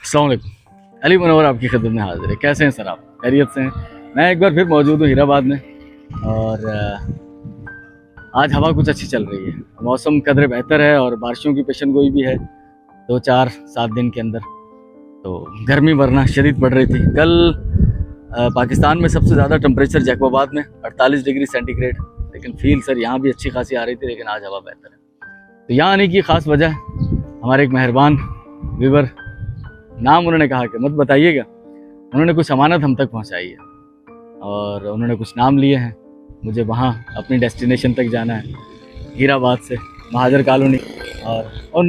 अस्सलाम वालेकुम। अली मुनव्वर आपकी खिदमत में हाजिर है। कैसे हैं सर आप? खैरियत से हैं? मैं एक बार फिर मौजूद हूँ हीराबाद में और आज हवा कुछ अच्छी चल रही है, मौसम कदरे बेहतर है और बारिशों की पेशन गोई भी है 2-4-7 दिन के अंदर। तो गर्मी वरना शदीद पड़ रही थी। कल पाकिस्तान में सबसे ज़्यादा टेम्परेचर जैकोबाबाद में 48 डिग्री सेंटीग्रेड, लेकिन फील सर यहाँ भी अच्छी खासी आ रही थी, लेकिन आज हवा बेहतर है। तो यहाँ आने की ख़ास वजह हमारे एक मेहरबान व्यूवर, नाम उन्होंने कहा कि मत बताइएगा, उन्होंने कुछ अमानत हम तक पहुँचाई है और उन्होंने कुछ नाम लिए हैं। मुझे वहाँ अपनी डेस्टिनेशन तक जाना है, हीराबाद से महाजर कॉलोनी, और उन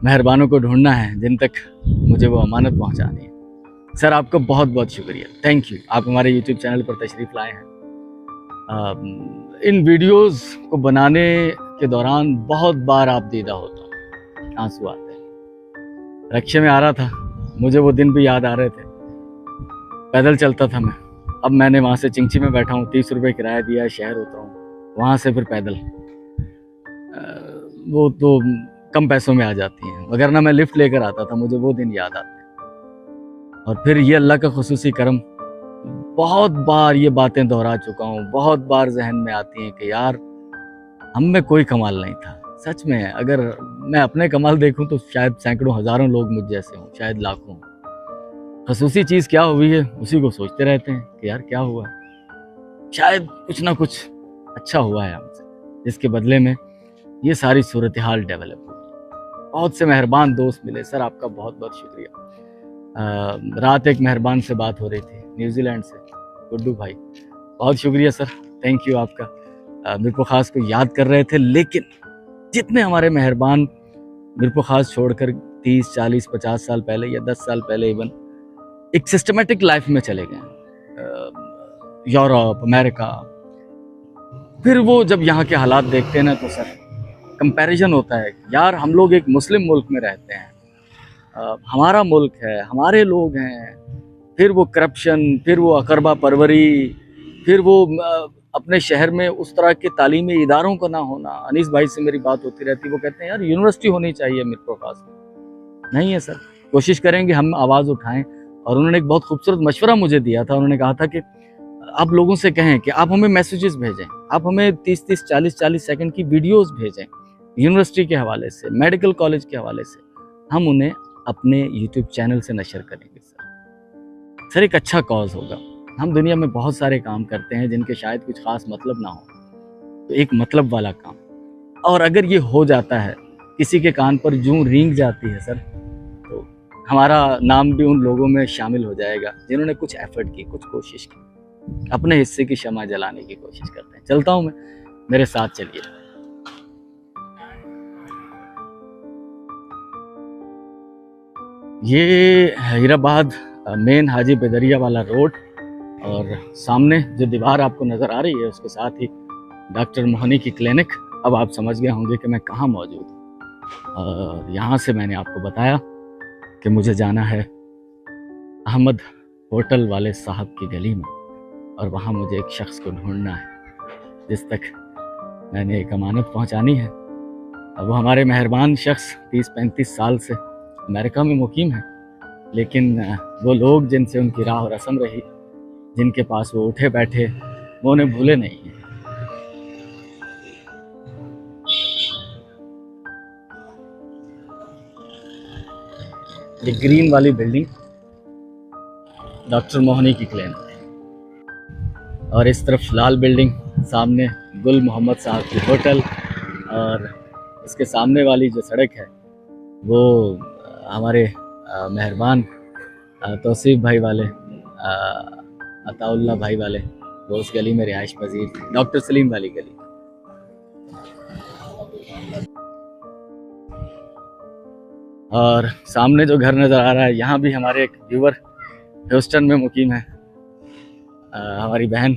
मेहरबानों को ढूंढना है जिन तक मुझे वो अमानत पहुँचानी है। सर आपका बहुत बहुत शुक्रिया, थैंक यू। आप हमारे यूट्यूब चैनल पर तशरीफ़ लाए हैं। इन वीडियोस को बनाने के दौरान बहुत बार आप दीदा होता हूँ, आंसू आते हैं। रिक्शे में आ रहा था, मुझे वो दिन भी याद आ रहे थे। पैदल चलता था मैं, अब मैंने वहाँ से चिंची में बैठा हूँ, 30 रुपये किराया दिया है, शहर उतरा हूँ, वहाँ से फिर पैदल। वो तो कम पैसों में आ जाती हैं, वगैरह ना मैं लिफ्ट लेकर आता था, मुझे वो दिन याद आते हैं। और फिर ये अल्लाह का खुसूसी करम, बहुत बार ये बातें दोहरा चुका हूँ, बहुत बार जहन में आती हैं कि यार हम में कोई कमाल नहीं था। सच में है, अगर मैं अपने कमाल देखूं तो शायद सैकड़ों हज़ारों लोग मुझ जैसे हों, शायद लाखों। खसूसी चीज़ क्या हुई है उसी को सोचते रहते हैं कि यार क्या हुआ, शायद कुछ ना कुछ अच्छा हुआ है हमसे, जिसके बदले में ये सारी सूरत हाल डेवलप हुई। बहुत से मेहरबान दोस्त मिले, सर आपका बहुत बहुत शुक्रिया। रात एक मेहरबान से बात हो रही थी न्यूजीलैंड से, गुड्डू भाई, बहुत शुक्रिया सर, थैंक यू आपका। मेरे को ख़ास को याद कर रहे थे, लेकिन जितने हमारे मेहरबान मेरे को ख़ास छोड़कर 30, 40, 50 साल पहले या 10 साल पहले इवन एक सिस्टमेटिक लाइफ में चले गए, यूरोप, अमेरिका, फिर वो जब यहाँ के हालात देखते हैं ना तो सर कंपैरिजन होता है, यार हम लोग एक मुस्लिम मुल्क में रहते हैं, हमारा मुल्क है, हमारे लोग हैं, फिर वो करप्शन, फिर वो अकरबा परवरी, फिर वो अपने शहर में उस तरह के तालीमी इदारों का ना होना। अनीस भाई से मेरी बात होती रहती, वो कहते हैं यार यूनिवर्सिटी होनी चाहिए मीरपुर पास में। नहीं है सर, कोशिश करेंगे हम आवाज़ उठाएं। और उन्होंने एक बहुत खूबसूरत मशवरा मुझे दिया था, उन्होंने कहा था कि आप लोगों से कहें कि आप हमें मैसेजेस भेजें, आप हमें 30-30, 40-40 सेकंड की वीडियोस भेजें यूनिवर्सिटी के हवाले से, मेडिकल कॉलेज के हवाले से, हम उन्हें अपने यूट्यूब चैनल से नशर करेंगे। सर एक अच्छा कॉज होगा। हम दुनिया में बहुत सारे काम करते हैं जिनके शायद कुछ खास मतलब ना हो, तो एक मतलब वाला काम, और अगर ये हो जाता है, किसी के कान पर जूं रींग जाती है सर, तो हमारा नाम भी उन लोगों में शामिल हो जाएगा जिन्होंने कुछ एफर्ट की, कुछ कोशिश की, अपने हिस्से की शमा जलाने की कोशिश करते हैं। चलता हूँ मैं, मेरे साथ चलिए। ये हीराबाद मेन हाजी बेदरिया वाला रोड, और सामने जो दीवार आपको नज़र आ रही है उसके साथ ही डॉक्टर मोहनी की क्लिनिक। अब आप समझ गए होंगे कि मैं कहाँ मौजूद हूँ। और यहाँ से मैंने आपको बताया कि मुझे जाना है अहमद होटल वाले साहब की गली में, और वहाँ मुझे एक शख्स को ढूंढना है जिस तक मैंने एक अमानत पहुँचानी है। अब वो हमारे मेहरबान शख्स 30-35 साल से अमेरिका में मुकीम है, लेकिन वो लोग जिनसे उनकी राह और रस्म रही, जिनके पास वो उठे बैठे, वो उन्हें भूले नहीं हैं। ये ग्रीन वाली बिल्डिंग डॉक्टर मोहनी की क्लिनिक, और इस तरफ लाल बिल्डिंग, सामने गुल मोहम्मद साहब की होटल, और इसके सामने वाली जो सड़क है वो हमारे मेहरबान तौसीफ भाई वाले, अताउल्ला भाई वाले, वो उस गली में रिहाइश पजीर थे, डॉक्टर सलीम वाली गली। और सामने जो घर नज़र आ रहा है, यहाँ भी हमारे एक व्यूवर ह्यूस्टन में मुकीम है, हमारी बहन,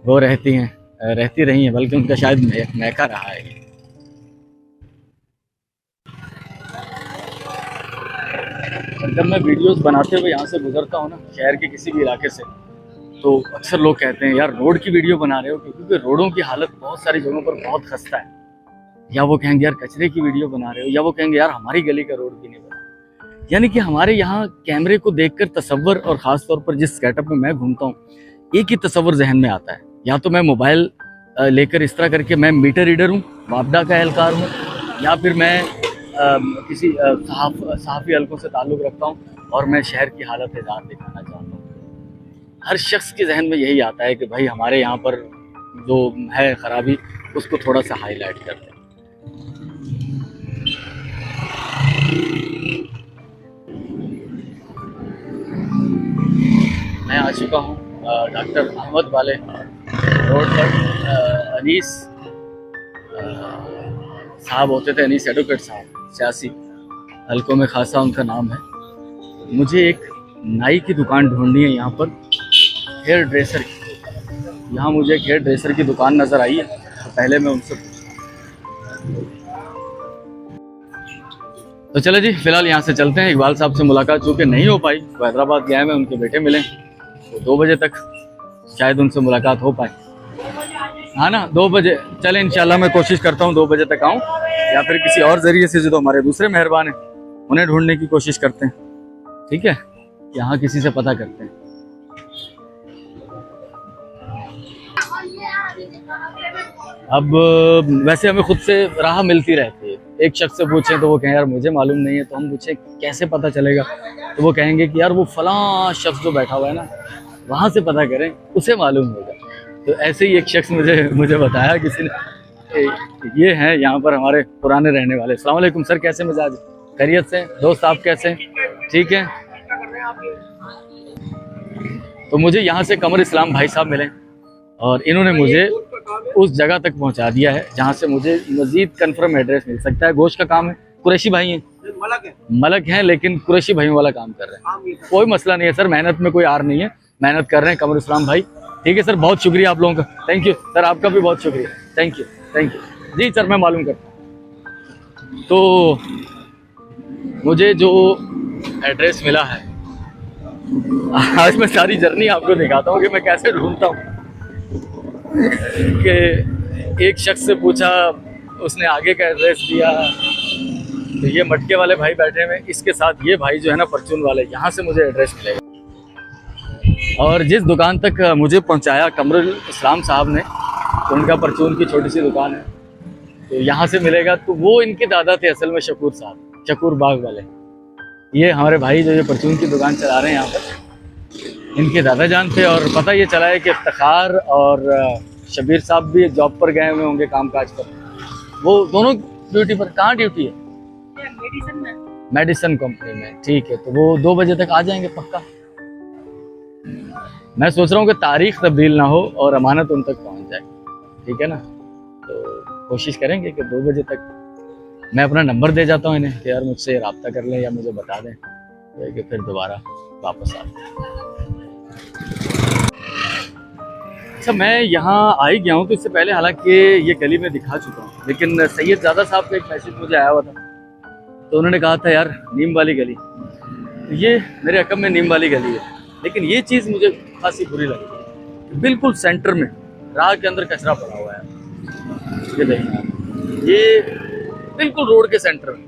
वो रहती रही हैं, बल्कि उनका शायद मैका रहा है। जब मैं वीडियोस बनाते हुए यहाँ से गुजरता हूँ ना, शहर के किसी भी इलाके से, तो अक्सर लोग कहते हैं यार रोड की वीडियो बना रहे हो, क्योंकि रोडों की हालत बहुत सारी जगहों पर बहुत खस्ता है। या वो कहेंगे यार कचरे की वीडियो बना रहे हो, या वो कहेंगे यार हमारी गली का रोड भी नहीं बना। यानी कि हमारे यहाँ कैमरे को देखकर तसव्वुर, और ख़ास तौर पर जिस सेटअप में मैं घूमता हूँ, एक ही तसव्वुर जहन में आता है। या तो मैं मोबाइल लेकर इस तरह करके मैं मीटर रीडर हूँ, वापडा का एहलकार हूँ, या फिर मैं किसी सहाफ़ी हलकों से ताल्लुक़ रखता हूँ और मैं शहर की हालत इज़ार दिखाना चाहता हूँ। हर शख्स के जहन में यही आता है कि भाई हमारे यहाँ पर जो है ख़राबी, उसको थोड़ा सा हाईलाइट करते हैं। मैं आ चुका हूँ डॉक्टर अहमद वाले रोड पर। अनीस साहब होते थे, अनीस एडवोकेट साहब, सियासी हल्कों में खासा उनका नाम है। मुझे एक नाई की दुकान ढूंढनी है यहाँ पर, हेयर ड्रेसर की। यहाँ मुझे एक हेयर ड्रेसर की दुकान नज़र आई है, तो पहले मैं उनसे तो चले जी, फिलहाल यहाँ से चलते हैं। इकबाल साहब से मुलाकात चूँकि नहीं हो पाई, वो हैदराबाद गए में, उनके बेटे मिले, तो 2 बजे तक शायद उनसे मुलाकात हो पाए। हाँ ना, 2 बजे चले इंशाल्लाह। मैं कोशिश करता हूँ 2 बजे तक आऊँ, या फिर किसी और ज़रिए से जो हमारे दूसरे मेहरबान हैं उन्हें ढूंढने की कोशिश करते हैं। ठीक है, यहाँ किसी से पता करते हैं। अब वैसे हमें खुद से राह मिलती रहती है। एक शख्स से पूछें तो वो कहें यार मुझे मालूम नहीं है, तो हम पूछें कैसे पता चलेगा, तो वो कहेंगे कि यार वो फलां शख्स जो बैठा हुआ है ना, वहाँ से पता करें, उसे मालूम होगा। तो ऐसे ही एक शख्स मुझे बताया किसी ने, ये हैं यहाँ पर हमारे पुराने रहने वाले। अस्सलाम वालेकुम सर, कैसे मिजाज, खैरियत से? दोस्त आप कैसे हैं? ठीक है। तो मुझे यहाँ से कमर इस्लाम भाई साहब मिले, और इन्होंने मुझे उस जगह तक पहुंचा दिया है जहां से मुझे मजीद कंफर्म एड्रेस मिल सकता है। गोश्त का काम है, कुरैशी भाई हैं, मलक हैं, लेकिन कुरैशी भाइयों वाला काम कर रहे हैं। कोई मसला नहीं है सर, मेहनत में कोई आर नहीं है, मेहनत कर रहे हैं कमर इस्लाम भाई। ठीक है सर, बहुत शुक्रिया आप लोगों का, थैंक यू सर, आपका भी बहुत शुक्रिया, थैंक यू जी सर, मैं मालूम करता हूँ। तो मुझे जो एड्रेस मिला है, आज मैं सारी जर्नी आपको दिखाता हूँ कि मैं कैसे ढूंढता हूँ। कि एक शख्स से पूछा, उसने आगे का एड्रेस दिया, तो ये मटके वाले भाई बैठे हुए, इसके साथ ये भाई जो है ना परचून वाले, यहाँ से मुझे एड्रेस मिलेगा। और जिस दुकान तक मुझे पहुँचाया कमरुल इस्लाम साहब ने, तो उनका परचून की छोटी सी दुकान है, तो यहाँ से मिलेगा। तो वो इनके दादा थे असल में, शकूर साहब, शकूर बाग वाले। ये हमारे भाई जो ये परचून की दुकान चला रहे हैं यहाँ पर, इनके दादा जान थे। और पता ये चला है कि इफ्तिखार और शबीर साहब भी जॉब पर गए हुए होंगे, काम काज पर। वो दोनों ड्यूटी पर, कहाँ ड्यूटी है? मेडिसिन कंपनी में। ठीक है, तो वो 2 बजे तक आ जाएंगे पक्का। मैं सोच रहा हूँ कि तारीख तब्दील ना हो और अमानत उन तक पहुँच जाए। ठीक है ना, तो कोशिश करेंगे कि 2 बजे तक। मैं अपना नंबर दे जाता हूँ इन्हें कि यार मुझसे रब्ता कर लें या मुझे बता दें, तो कि फिर दोबारा वापस आ जाए। अच्छा, मैं यहाँ आ ही गया हूँ, तो इससे पहले हालांकि ये गली में दिखा चुका हूँ, लेकिन सैयद ज़ादा साहब का एक मैसेज मुझे आया हुआ था, तो उन्होंने कहा था यार नीम वाली गली, तो ये मेरे अकब में नीम वाली गली है। लेकिन ये चीज़ मुझे खासी बुरी लगी, बिल्कुल सेंटर में राह के अंदर कचरा पड़ा हुआ है। ये देखिए, ये बिल्कुल रोड के सेंटर में,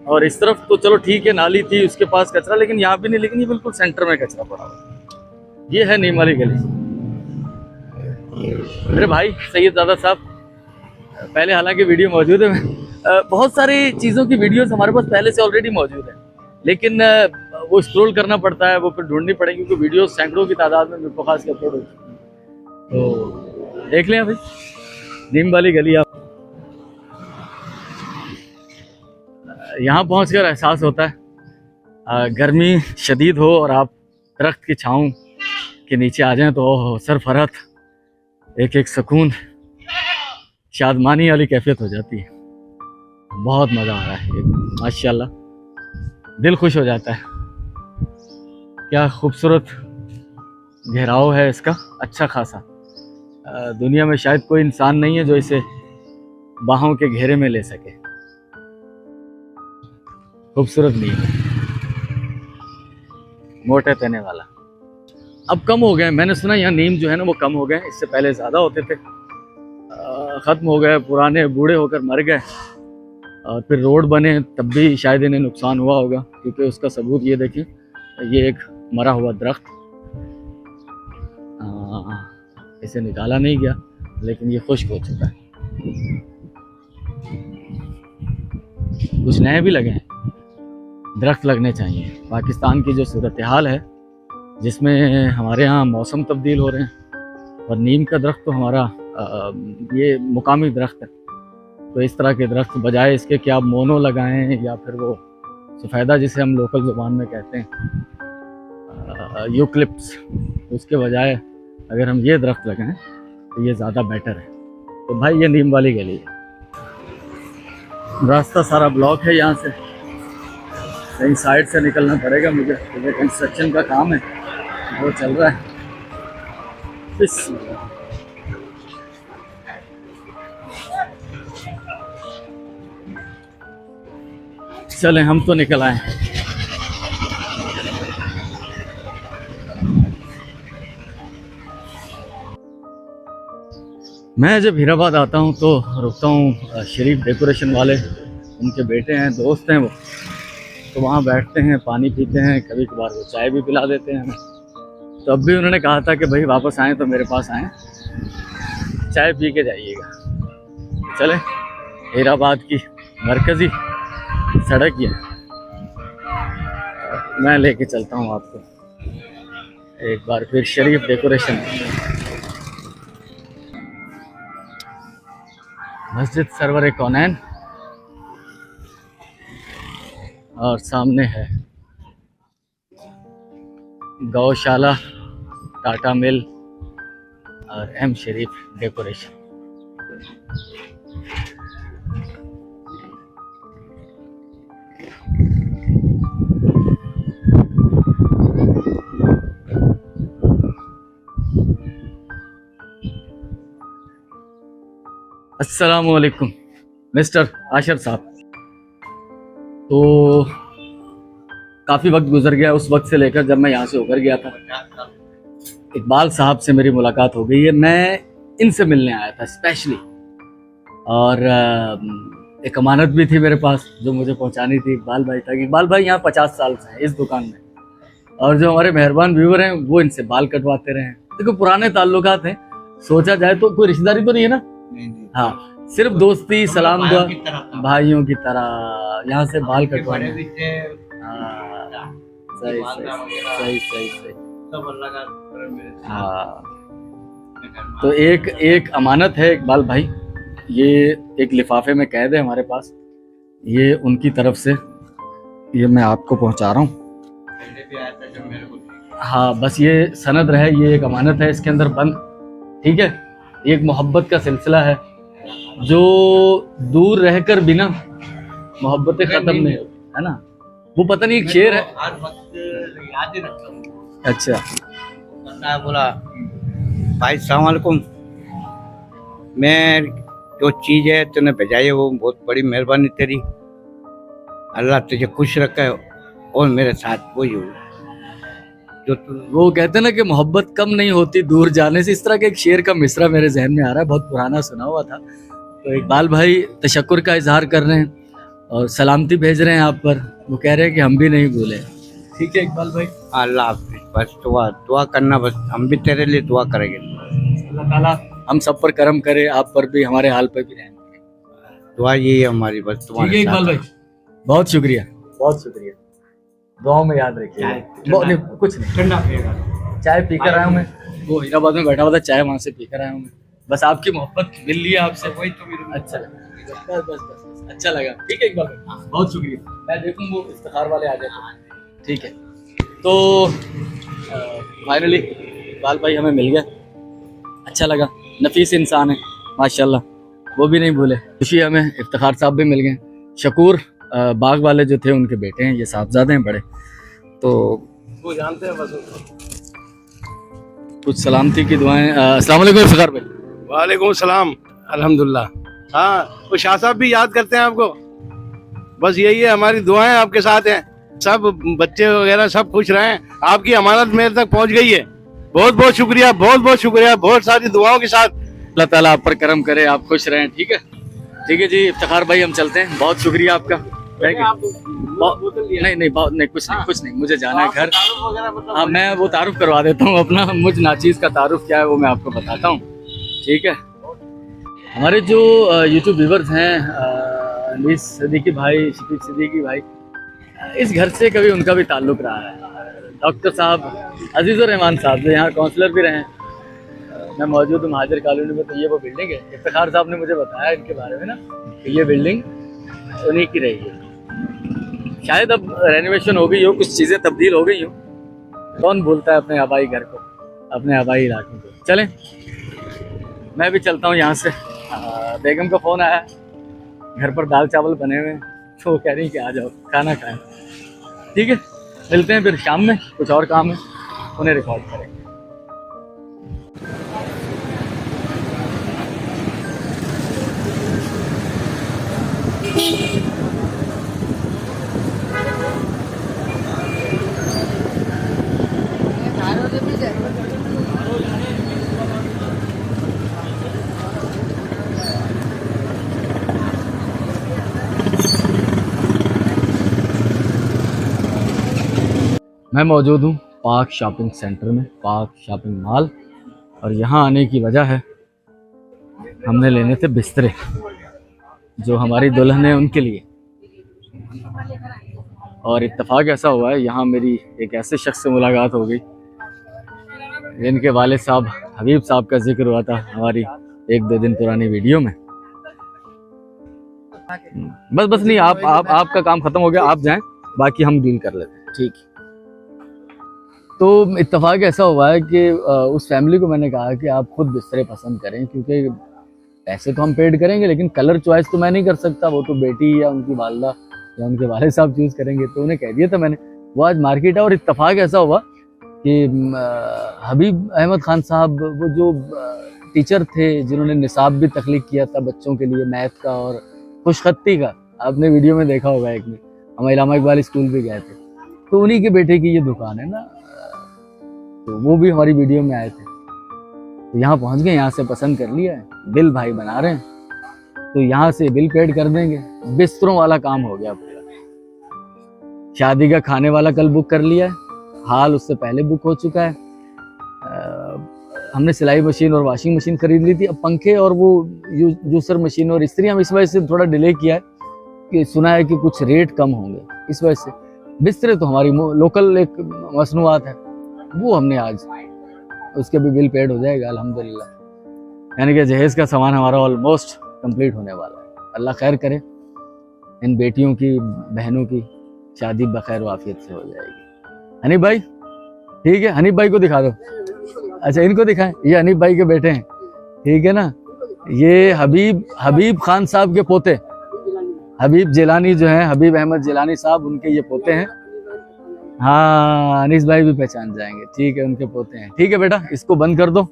और इस तरफ तो चलो ठीक है, नाली थी उसके पास कचरा, लेकिन यहाँ भी नहीं, लेकिन ये बिल्कुल सेंटर में कचरा पड़ा हुआ। ये है नीम वाली गली। मेरे भाई सैयद ज़ादा साहब, पहले हालांकि वीडियो मौजूद है, बहुत सारी चीज़ों की वीडियोस हमारे पास पहले से ऑलरेडी मौजूद है, लेकिन वो स्क्रॉल करना पड़ता है, वो फिर ढूंढनी पड़ेगी, क्योंकि वीडियो सैकड़ों की तादाद में मेरे को खास के अपलोड होती है। तो देख लें भाई, नीम वाली गली। आप यहाँ पहुँचकर एहसास होता है गर्मी शदीद हो और आप दरख्त की छाँव के नीचे आ जाएं, तो ओह सरफरात, एक एक सुकून, शादमानी वाली कैफियत हो जाती है। बहुत मज़ा आ रहा है, माशाल्लाह, दिल खुश हो जाता है। क्या खूबसूरत घेराव है इसका, अच्छा खासा। दुनिया में शायद कोई इंसान नहीं है जो इसे बाहों के घेरे में ले सके। खूबसूरत नीम, मोटे तने वाला। अब कम हो गए, मैंने सुना यहाँ नीम जो है ना वो कम हो गए, इससे पहले ज़्यादा होते थे, ख़त्म हो गए, पुराने बूढ़े होकर मर गए, और फिर रोड बने तब भी शायद इन्हें नुकसान हुआ होगा, क्योंकि उसका सबूत ये देखिए, ये एक मरा हुआ दरख्त, इसे निकाला नहीं गया लेकिन ये खुश्क हो चुका है। कुछ नए भी लगे हैं, दरख्त लगने चाहिए। पाकिस्तान की जो सूरत हाल है जिसमें हमारे यहाँ मौसम तब्दील हो रहे हैं, और नीम का दरख्त तो हमारा ये मुकामी दरख्त है, तो इस तरह के दरख्त बजाय इसके कि आप मोनो लगाएं या फिर वो सफ़ेदा जिसे हम लोकल ज़ुबान में कहते हैं यूकलिप्स, उसके बजाय अगर हम ये दरख्त लगाएं तो ये ज़्यादा बेटर है। तो भाई ये नीम वाली गली है, रास्ता सारा ब्लॉक है, यहाँ से कहीं साइड से निकलना पड़ेगा मुझे, क्योंकि कंस्ट्रक्शन का काम है वो चल रहा है। चलें हम तो निकल आए। मैं जब हीराबाद आता हूँ तो रुकता हूँ शरीफ डेकोरेशन वाले, उनके बेटे हैं, दोस्त हैं वो, तो वहाँ बैठते हैं, पानी पीते हैं, कभी कभार वो चाय भी पिला देते हैं हमें। तो अब भी उन्होंने कहा था कि भाई वापस आएँ तो मेरे पास आएँ, चाय पी के जाइएगा। चले, हीराबाद की मरकज़ी सड़क ये मैं लेके चलता हूँ आपको एक बार फिर शरीफ डेकोरेशन। मस्जिद सरवर कौनैन और सामने है गौशाला, टाटा मिल और एम शरीफ डेकोरेशन। अस्सलामु अलैकुम मिस्टर आशर साहब। तो काफ़ी वक्त गुजर गया उस वक्त से लेकर जब मैं यहाँ से होकर गया था। इकबाल साहब से मेरी मुलाकात हो गई है, मैं इनसे मिलने आया था स्पेशली, और एक अमानत भी थी मेरे पास जो मुझे पहुँचानी थी। इकबाल भाई था, इकबाल भाई यहाँ 50 साल से हैं इस दुकान में, और जो हमारे मेहरबान व्यूअर हैं वो इनसे बाल कटवाते रहे हैं। देखो पुराने ताल्लुकात हैं, सोचा जाए तो कोई रिश्तेदारी तो नहीं है ना, हाँ सिर्फ दोस्ती सलाम दुआ, भाइयों की तरह यहाँ से बाल कटवाने। सही सही सही सही। हाँ तो एक अमानत है इकबाल भाई, ये एक लिफाफे में कैद है हमारे पास, ये उनकी तरफ से ये मैं आपको पहुंचा रहा हूँ। हाँ बस ये सनद रहे, ये एक अमानत है, इसके अंदर बंद, ठीक है। ये एक मोहब्बत का सिलसिला है जो दूर रहकर बिना मोहब्बतें खत्म नहीं होती, है ना। वो पता नहीं एक शेर है, याद ही रखता हूँ। अच्छा बोला भाई सलाम वालेकुम, मैं जो चीज़ है तूने भेजाई है वो बहुत बड़ी मेहरबानी तेरी, अल्लाह तुझे खुश रखा है और मेरे साथ वही हो जो वो कहते हैं ना कि मोहब्बत कम नहीं होती दूर जाने से। इस तरह का एक शेर का मिसरा मेरे जहन में आ रहा है, बहुत पुराना सुना हुआ था। तो इकबाल भाई तशक्कुर का इजहार कर रहे हैं और सलामती भेज रहे हैं आप पर, वो कह रहे हैं कि हम भी नहीं भूले। ठीक है इकबाल भाई, अल्लाह हाफिज़। बस दुआ करना, बस हम भी तेरे लिए दुआ करेंगे। अल्लाह ताला हम सब पर करम करे, आप पर भी, हमारे हाल पर भी रहें। दुआ यही है हमारी, बस तुम्हारे साथ। इकबाल भाई बहुत शुक्रिया, बहुत शुक्रिया, दुआओं में याद रखिए। कुछ नहीं, ठंडा चाय पीकर आया हूँ मैं, वो हीराबाद में बैठा हुआ था, चाय वहाँ से पीकर आया हूँ मैं। बस आपकी मोहब्बत मिल ली है आपसे, वही तो मेरे अच्छा लगा, बस अच्छा लगा। ठीक है इकबाल भाई, बहुत शुक्रिया। मैं देखूँ वो इफ्तिखार वाले आ जाए, ठीक है। तो फाइनली इकबाल भाई हमें मिल गया, अच्छा लगा, नफीस इंसान है माशाल्लाह, वो भी नहीं भूले। खुशी हमें इफ्तिखार साहब भी मिल गए, शकूर बाग वाले जो थे उनके बेटे हैं, ये साहबजादे हैं बड़े, तो वो जानते हैं बस। कुछ सलामती की दुआएं। अस्सलाम वालेकुम इफ्तिखार भाई। वालेकुम सलाम, अल्हम्दुलिल्लाह। हाँ वो शाह साहब भी याद करते हैं आपको, बस यही है, हमारी दुआएं आपके साथ हैं, सब बच्चे वगैरह सब खुश रहें। आपकी अमानत मेरे तक पहुंच गई है, बहुत बहुत शुक्रिया, बहुत बहुत शुक्रिया, बहुत सारी दुआओं के साथ। अल्लाह ताला आप पर करम करे, आप खुश रहें, ठीक है। ठीक है जी इफ्तिखार भाई, हम चलते हैं, बहुत शुक्रिया आपका। नहीं नहीं बहुत नहीं, कुछ नहीं, मुझे जाना है घर। हाँ मैं वो तारुफ करवा देता हूँ अपना, मुझ नाचीज़ का तारुफ क्या है वो मैं आपको बताता हूँ, ठीक है। हमारे जो यूट्यूब व्यूवर्स हैं, अनीस सिद्दीकी भाई, शफीक सिद्दीकी भाई, इस घर से कभी उनका भी ताल्लुक़ रहा है। डॉक्टर साहब अजीज़ुर रहमान साहब जो यहाँ काउंसलर भी रहे हैं, मैं मौजूद हूँ महाजर कॉलोनी में, तो ये वो बिल्डिंग है। इफ्तिखार साहब ने मुझे बताया इनके बारे में ना कि ये बिल्डिंग उन्हीं की रही है। शायद अब रेनोवेशन हो गई हो, कुछ चीज़ें तब्दील हो गई हो, कौन भूलता है अपने आबाई घर को, अपने आबाई इलाके को। चलें मैं भी चलता हूँ यहाँ से। बेगम का फ़ोन आया, घर पर दाल चावल बने हुए, तो कह रही कि आ जाओ खाना खाएं। ठीक है मिलते हैं फिर शाम में, कुछ और काम है उन्हें रिकॉर्ड करेंगे। मैं मौजूद हूँ पार्क शॉपिंग सेंटर में, पार्क शॉपिंग मॉल, और यहाँ आने की वजह है हमने लेने थे बिस्तरे जो हमारी दुल्हन है उनके लिए। और इत्तेफाक ऐसा हुआ है यहाँ मेरी एक ऐसे शख्स से मुलाकात हो गई जिनके वालिद साहब हबीब साहब का जिक्र हुआ था हमारी 1-2 दिन पुरानी वीडियो में। बस नहीं, आपका काम खत्म हो गया, आप जाएं, बाकी हम डील कर लेते हैं, ठीक है। तो इत्तेफाक ऐसा हुआ है कि उस फैमिली को मैंने कहा कि आप खुद बिस्तरे पसंद करें, क्योंकि पैसे तो हम पेड करेंगे लेकिन कलर चॉइस तो मैं नहीं कर सकता, वो तो बेटी या उनकी वालदा या उनके वालिद साहब चूज़ करेंगे। तो उन्हें कह दिया था मैंने, वो आज मार्केट है। और इत्तेफाक ऐसा हुआ कि हबीब अहमद खान साहब, वो जो टीचर थे जिन्होंने निसाब भी तख्लीक किया था बच्चों के लिए मैथ का और खुशखत्ती का, आपने वीडियो में देखा होगा एक में, हम इलामा इकबाल स्कूल भी गए थे, तो उन्हीं के बेटे की ये दुकान है ना, तो वो भी हमारी वीडियो में आए थे। तो यहाँ पहुँच गए, यहाँ से पसंद कर लिया है, बिल भाई बना रहे हैं, तो यहाँ से बिल पेड कर देंगे। बिस्तरों वाला काम हो गया पूरा। शादी का खाने वाला कल बुक कर लिया है, हाल उससे पहले बुक हो चुका है। हमने सिलाई मशीन और वॉशिंग मशीन खरीद ली थी, अब पंखे और वो जूसर मशीन और इस्त्री हम इस वजह से थोड़ा डिले किया है कि सुना है कि कुछ रेट कम होंगे, इस वजह से। बिस्तरे तो हमारी लोकल एक मसनूआत है, वो हमने आज, उसके भी बिल पेड हो जाएगा अल्हम्दुलिल्लाह। यानी कि जहेज़ का सामान हमारा ऑलमोस्ट कंप्लीट होने वाला है। अल्लाह खैर करे, इन बेटियों की बहनों की शादी बखैर वाफियत से हो जाएगी। हनीफ भाई ठीक है, हनीफ भाई को दिखा दो। अच्छा इनको दिखाएं, ये हनीफ भाई के बेटे हैं, ठीक है ना, ये हबीब खान साहब के पोते, हबीब जिलानी जो हैं, हबीब अहमद जिलानी साहब, उनके ये पोते हैं। हाँ अनीस भाई भी पहचान जाएंगे, ठीक है, उनके पोते हैं। ठीक है बेटा, इसको बंद कर दो।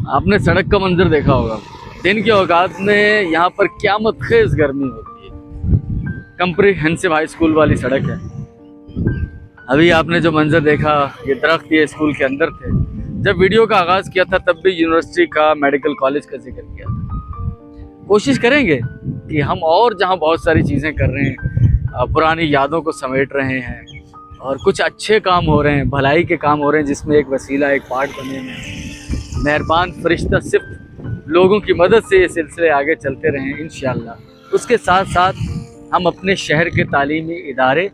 आपने सड़क का मंजर देखा होगा, दिन के औकात में यहाँ पर क़यामत खेज गर्मी होती है। कम्प्रिहेंसिव हाई स्कूल वाली सड़क है। अभी आपने जो मंजर देखा, ये दरख्त ये स्कूल के अंदर थे। जब वीडियो का आगाज़ किया था तब भी यूनिवर्सिटी का, मेडिकल कॉलेज का जिक्र किया था। कोशिश करेंगे कि हम और जहाँ बहुत सारी चीज़ें कर रहे हैं, पुरानी यादों को समेट रहे हैं और कुछ अच्छे काम हो रहे हैं, भलाई के काम हो रहे हैं, जिसमें एक वसीला, एक पार्ट बने हैं। मेहरबान फरिश्ता सिर्फ लोगों की मदद से ये सिलसिले आगे चलते रहें इंशाअल्लाह। उसके साथ साथ हम अपने शहर के तालीमी इदारे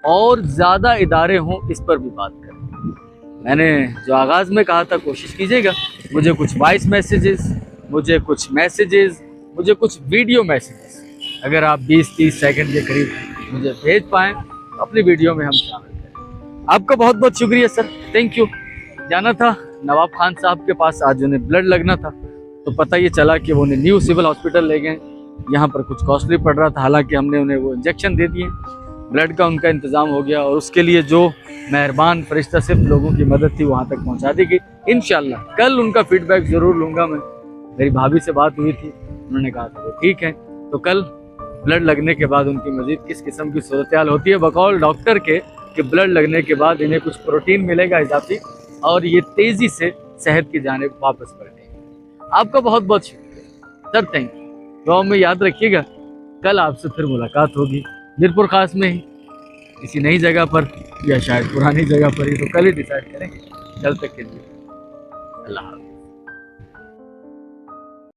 और ज़्यादा इदारे हों, इस पर भी बात करें। मैंने जो आगाज़ में कहा था, कोशिश कीजिएगा मुझे कुछ वॉइस मैसेजेस, मुझे कुछ मैसेजेस, मुझे कुछ वीडियो मैसेजेस, अगर आप 20-30 सेकंड के करीब मुझे भेज पाएँ अपनी वीडियो में हम शामिल करें। आपका बहुत बहुत शुक्रिया सर, थैंक यू। जाना था नवाब खान साहब के पास, आज उन्हें ब्लड लगना था, तो पता ये चला कि वो उन्हें न्यू सिविल हॉस्पिटल ले गए। यहाँ पर कुछ कॉस्टली पड़ रहा था, हालांकि हमने उन्हें वो इंजेक्शन दे दिए, ब्लड का उनका इंतज़ाम हो गया और उसके लिए जो मेहरबान फरिश्ता सिर्फ लोगों की मदद थी वहाँ तक पहुँचा दी गई। इंशाल्लाह कल उनका फीडबैक ज़रूर लूँगा मैं। मेरी भाभी से बात हुई थी, उन्होंने कहा था वो ठीक है, तो कल ब्लड लगने के बाद उनकी मजीद किस किस्म की सूरत हाल होती है बकौल डॉक्टर के कि ब्लड लगने के बाद इन्हें कुछ प्रोटीन मिलेगा इजाफी और ये तेज़ी से सेहत की जानिब वापस बढ़ेंगे। आपका बहुत बहुत शुक्रिया सर, थैंक यू। दुआ में याद रखिएगा, कल आपसे फिर मुलाकात होगी मीरपुर खास में ही किसी नई जगह पर या शायद पुरानी जगह पर ही, तो कल ही डिसाइड करेंगे। कल तक के लिए अल्लाह हाफ़िज़।